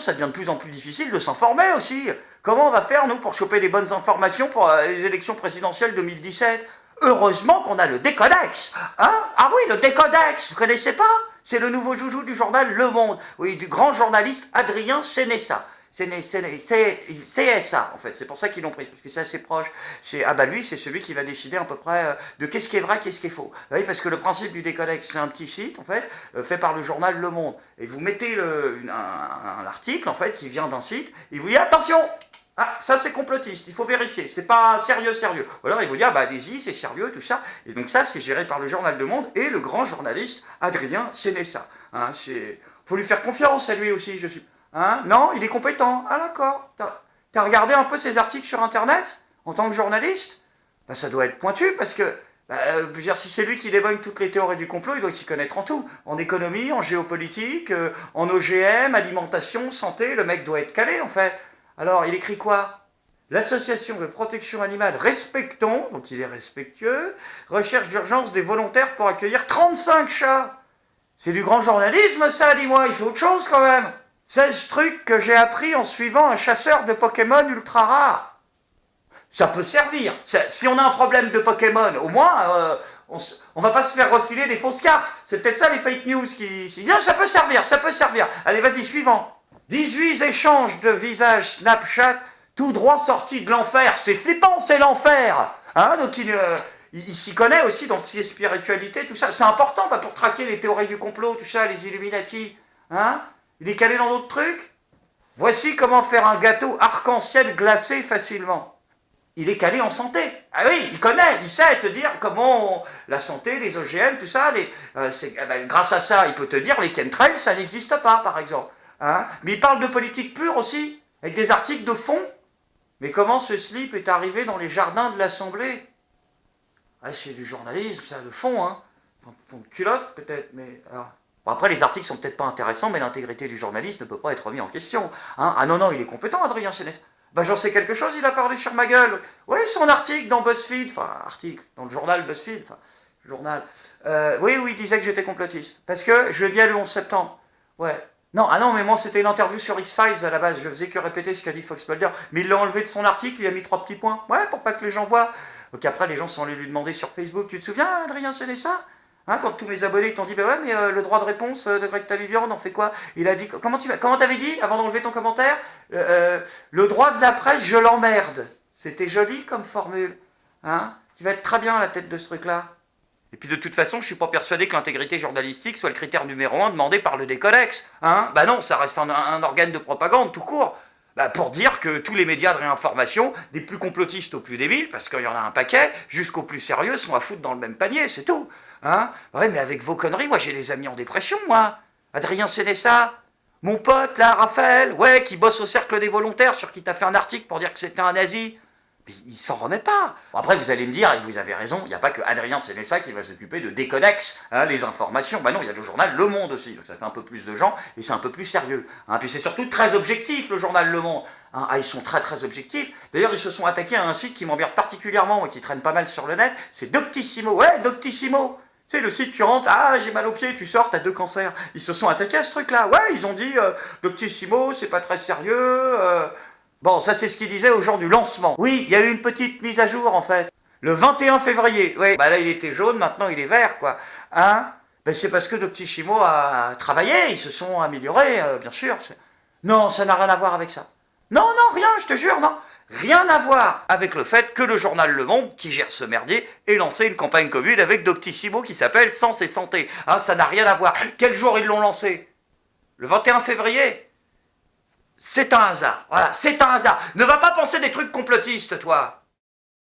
ça devient de plus en plus difficile de s'informer aussi. Comment on va faire, nous, pour choper les bonnes informations pour les élections présidentielles 2017? Heureusement qu'on a le Décodex, hein? Ah oui, le Décodex, vous connaissez pas? C'est le nouveau joujou du journal Le Monde, oui, du grand journaliste Adrien Sénessa. CSA, en fait, c'est pour ça qu'ils l'ont pris, parce que c'est assez proche. Ah bah lui, c'est celui qui va décider à peu près de qu'est-ce qui est vrai, qu'est-ce qui est faux. Oui, parce que le principe du Décodex, c'est un petit site, en fait, fait par le journal Le Monde. Et vous mettez un article, en fait, qui vient d'un site, il vous dit, attention, ah, ça c'est complotiste, il faut vérifier, c'est pas sérieux. Ou alors il vous dit, ah bah allez-y, c'est sérieux, tout ça. Et donc ça, c'est géré par le journal Le Monde et le grand journaliste Adrien Sénessa. Hein, faut lui faire confiance à lui aussi, je suis... Hein? Non, il est compétent. Ah d'accord. T'as regardé un peu ses articles sur Internet en tant que journaliste? Ben, ça doit être pointu parce que, je veux dire, si c'est lui qui débunk toutes les théories du complot, il doit s'y connaître en tout. En économie, en géopolitique, en OGM, alimentation, santé, le mec doit être calé en fait. Alors, il écrit quoi? L'association de protection animale Respectons, donc il est respectueux, recherche d'urgence des volontaires pour accueillir 35 chats. C'est du grand journalisme ça, dis-moi, il faut autre chose quand même. 16 trucs que j'ai appris en suivant un chasseur de Pokémon ultra rare. Ça peut servir. Si on a un problème de Pokémon, au moins, on va pas se faire refiler des fausses cartes. C'est peut-être ça les fake news qui disent ah, ça peut servir. Allez, vas-y, suivant. 18 échanges de visages Snapchat, tout droit sortis de l'enfer. C'est flippant, c'est l'enfer. Hein, donc il s'y connaît aussi dans les spiritualités, tout ça. C'est important pour traquer les théories du complot, tout ça, les Illuminati. Hein? Il est calé dans d'autres trucs. Voici comment faire un gâteau arc-en-ciel glacé facilement. Il est calé en santé. Ah oui, il connaît, il sait te dire comment la santé, les OGM, tout ça. Grâce à ça, il peut te dire les chemtrails, ça n'existe pas, par exemple. Hein? Mais il parle de politique pure aussi, avec des articles de fond. Mais comment ce slip est arrivé dans les jardins de l'Assemblée? Ah, c'est du journalisme, ça, de fond, hein. Fond de culotte, peut-être, mais... Alors... Bon, après, les articles sont peut-être pas intéressants, mais l'intégrité du journaliste ne peut pas être remise en question. Hein? Ah non, il est compétent, Adrien Sénès. Ben, j'en sais quelque chose, il a parlé sur ma gueule. Oui, son article dans BuzzFeed, dans le journal BuzzFeed, oui, il disait que j'étais complotiste. Parce que je le dis le 11 septembre. Ouais. Non, mais moi, c'était une interview sur X-Files à la base, je faisais que répéter ce qu'a dit Fox Mulder. Mais il l'a enlevé de son article, il a mis 3 petits points. Ouais, pour pas que les gens voient. Donc après, les gens sont allés lui demander sur Facebook, tu te souviens, Adrien Sénès, ça? Hein, quand tous mes abonnés t'ont dit, bah ouais, mais le droit de réponse de Greg Tabibian, on en fait quoi? Il a dit, comment t'avais dit, avant d'enlever ton commentaire? Le droit de la presse, je l'emmerde. C'était joli comme formule. Hein? Tu vas être très bien à la tête de ce truc-là. Et puis de toute façon, je suis pas persuadé que l'intégrité journalistique soit le critère numéro 1 demandé par le Décodex. Hein? Bah non, ça reste un organe de propagande tout court. Bah pour dire que tous les médias de réinformation, des plus complotistes aux plus débiles, parce qu'il y en a un paquet, jusqu'aux plus sérieux, sont à foutre dans le même panier, c'est tout. Hein? Ouais, mais avec vos conneries, moi j'ai des amis en dépression, moi. Adrien Sénessa, mon pote là, Raphaël, ouais, qui bosse au cercle des volontaires, sur qui t'as fait un article pour dire que c'était un nazi. Mais il s'en remet pas. Bon, après, vous allez me dire, et vous avez raison, il n'y a pas que Adrien Sénessa qui va s'occuper de Décodex, hein, les informations. Bah non, il y a le journal Le Monde aussi, donc ça fait un peu plus de gens, et c'est un peu plus sérieux. Hein, puis c'est surtout très objectif, le journal Le Monde. Hein, ils sont très très objectifs. D'ailleurs, ils se sont attaqués à un site qui m'emmerde particulièrement, et qui traîne pas mal sur le net, c'est Doctissimo. Ouais, Doctissimo. Tu sais, le site, tu rentres, ah, j'ai mal au pied, tu sors, t'as 2 cancers. Ils se sont attaqués à ce truc-là. Ouais, ils ont dit, Doctissimo, c'est pas très sérieux. Bon, ça, c'est ce qu'ils disaient au jour du lancement. Oui, il y a eu une petite mise à jour, en fait. Le 21 février. Oui, bah là, il était jaune, maintenant, il est vert, quoi. Hein? Ben, c'est parce que Doctissimo a travaillé, ils se sont améliorés, bien sûr. Non, ça n'a rien à voir avec ça. Non, rien, je te jure, non. Rien à voir avec le fait que le journal Le Monde, qui gère ce merdier, ait lancé une campagne commune avec Doctissimo qui s'appelle Sens et Santé. Hein, ça n'a rien à voir. Quel jour ils l'ont lancé? Le 21 février. C'est un hasard. Voilà, c'est un hasard. Ne va pas penser des trucs complotistes, toi.